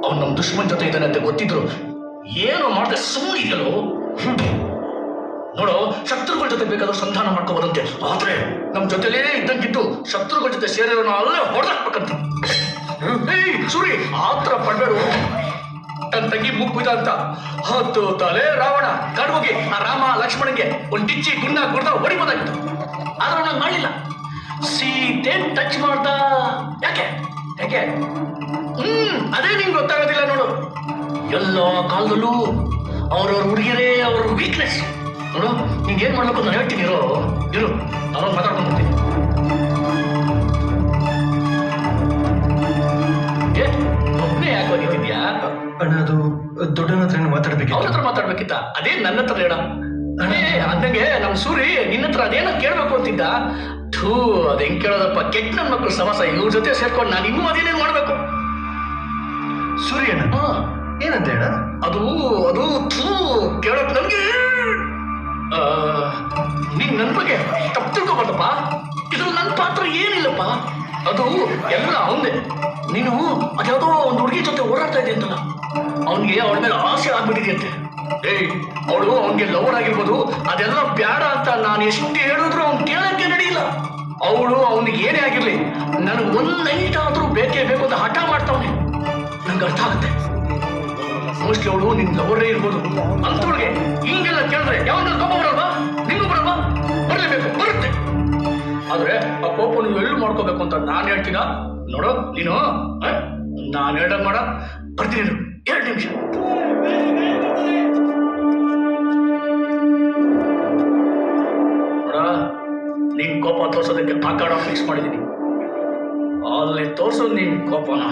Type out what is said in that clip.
ಅವ್ನು ನಮ್ಮ ದುಶ್ಮನ್ ಜೊತೆ ಇದ್ದಾನೆ ಅಂತ ಗೊತ್ತಿದ್ರು ಏನು ಮಾಡದೆ ಸುಮ್ಮನೆ ಇದೆಯಲ್ಲೋ. ನೋಡು, ಶತ್ರುಗಳ ಜೊತೆ ಬೇಕಾದ್ರೂ ಸಂಧಾನ ಮಾಡ್ಕೋಬೋದಂತೆ, ಆದ್ರೆ ನಮ್ಮ ಜೊತೆಲೇ ಇದ್ದಂಗಿದ್ದು ಶತ್ರುಗಳ ಜೊತೆ ಸೇರಿರೋನ ಅಲ್ಲೇ ಹೊಡೆದಾಕ್ಬೇಕಂತ. ಸೂರಿ ಆತರ ಪಡ್ಬೇಡು. ತನ್ನ ತಂಗಿ ಮುಗ್ಗುದ ಅಂತ 10 ತಲೆ ರಾವಣ ಕಾಡ್ಗೋಗಿ ಆ ರಾಮ ಲಕ್ಷ್ಮಣನ್ಗೆ ಒಂದು ಡಿಚ್ಚಿ ಗುಂಡ ಕೊಡ್ದ ಹೊಡಿಬೋದಾಗಿತ್ತು. ಆದ್ರೆ ಅವನಾಗ ಮಾಡಲಿಲ್ಲ. ಸೀತೆ ಟಚ್ ಮಾಡ್ದ. ಯಾಕೆ ಯಾಕೆ ಅದೇ ನಿಂಗೆ ಗೊತ್ತಾಗೋದಿಲ್ಲ ನೋಡು. ಎಲ್ಲ ಕಾಲದಲ್ಲೂ ಅವ್ರವ್ರ ಹುಡುಗಿರೇ ಅವ್ರ ವೀಕ್ನೆಸ್. ನೋಡು, ನಿಂಗೆ ಏನ್ ಮಾಡ್ಬೇಕು ನಾನು ಹೇಳ್ತೀನಿ. ಇರು ನಾನು ಮಾತಾಡ್ಕೊಂಡು ಬರ್ತೀನಿ. ಒಬ್ಬನೇ ಯಾಕೆ ಹೋಗಿದ್ಯಾ? ಅಣ್ಣ, ಅದು ದೊಡ್ಡನ ಹತ್ರ ಮಾತಾಡ್ಬೇಕು. ಅವ್ರ ಹತ್ರ ಮಾತಾಡ್ಬೇಕಿತ್ತ? ಅದೇ ನನ್ನ ಹತ್ರ ಹೇಳ. ಅಂದಂಗೆ ನಮ್ ಸೂರಿ ನಿನ್ನ ಹತ್ರ ಅದೇನೋ ಕೇಳ್ಬೇಕು ಅಂತಿದ್ದ. ಥೂ, ಅದ್ ಹೆಂಗ್ ಕೇಳೋದಪ್ಪ, ಕೆಟ್ಟ ನನ್ನ ಮಕ್ಕಳು ಸಮಾಸ. ಇವ್ರ ಜೊತೆ ಸೇರ್ಕೊಂಡು ನಾನು ಇನ್ನೂ ಅದೇನೇನ್ ಮಾಡ್ಬೇಕು. ಸೂರಿ ಅಣ್ಣ ಏನಂತ ಹೇಳ? ಅದು ಅದು ಥೂ ಕೇಳಕ್ ನನ್ಗೆ ನೀನ್ ನನ್ ಬಗ್ಗೆ ತಪ್ಪು ತಿಳ್ಕೊಬಾರ್ದಪ್ಪ. ಇದ್ರಲ್ಲಿ ನನ್ನ ಪಾತ್ರ ಏನಿಲ್ಲಪ್ಪ. ಅದು ಎಲ್ಲ ಅವಂದೆ. ನೀನು ಅದ್ಯಾವುದೋ ಒಂದು ಹುಡುಗಿ ಜೊತೆ ಓಡಾಡ್ತಾ ಇದ್ದೆ ಅಂತಲ್ಲ, ಅವನಿಗೆ ಅವಳ ಮೇಲೆ ಆಸೆ ಆಗ್ಬಿಟ್ಟಿದೆಯಂತೆ. ಅವಳು ಅವನಿಗೆ ಲವರ್ ಆಗಿರ್ಬೋದು, ಅದೆಲ್ಲ ಬೇಡ ಅಂತ ನಾನು ಎಷ್ಟು ಹೇಳಿದ್ರು ಅವ್ನು ಕೇಳಕ್ಕೆ ನಡೆಯಿಲ್ಲ. ಅವಳು ಅವನಿಗೆ ಏನೇ ಆಗಿರ್ಲಿ ನನಗೆ ಒಂದು ನೈಟ್ ಆದ್ರೂ ಬೇಕೇ ಬೇಕು ಅಂತ ಹಠ ಮಾಡ್ತಾವನೆ. ನಂಗೆ ಅರ್ಥ ಆಗುತ್ತೆ. ಮೋಸ್ಟ್ಲಿ ಅವಳು ನಿನ್ ಲವರೇ ಇರ್ಬೋದು. ಅಂತವಳಿಗೆ ಹಿಂಗೆಲ್ಲ ಕೇಳಿದ್ರೆ ಯಾವನ್ನ ಕೋಪ ಬರಲ್ವಾ? ನಿಂಗೂ ಬರಲ್ವಾ? ಬರ್ಲೇಬೇಕು, ಬರುತ್ತೆ. ಆದ್ರೆ ಆ ಕೋಪ ನೀವು ಎಳ್ಳು ಮಾಡ್ಕೋಬೇಕು ಅಂತ ನಾನು ಹೇಳ್ತೀನ. ನೋಡು, ನೀನು ನಾನು ಹೇಳ್ದಂಗ್ ಮಾಡ. ಬರ್ತೀನಿ, 2 ನಿಮಿಷ. ನೋಡ, ನೀನ್ ಕೋಪ ತೋರ್ಸೋದಕ್ಕೆ ಆ ಕಾರ್ಡ್ ಫಿಕ್ಸ್ ಮಾಡಿದ್ದೀನಿ. ಅಲ್ಲಿ ತೋರ್ಸೋದು ನಿನ್ ಕೋಪನ.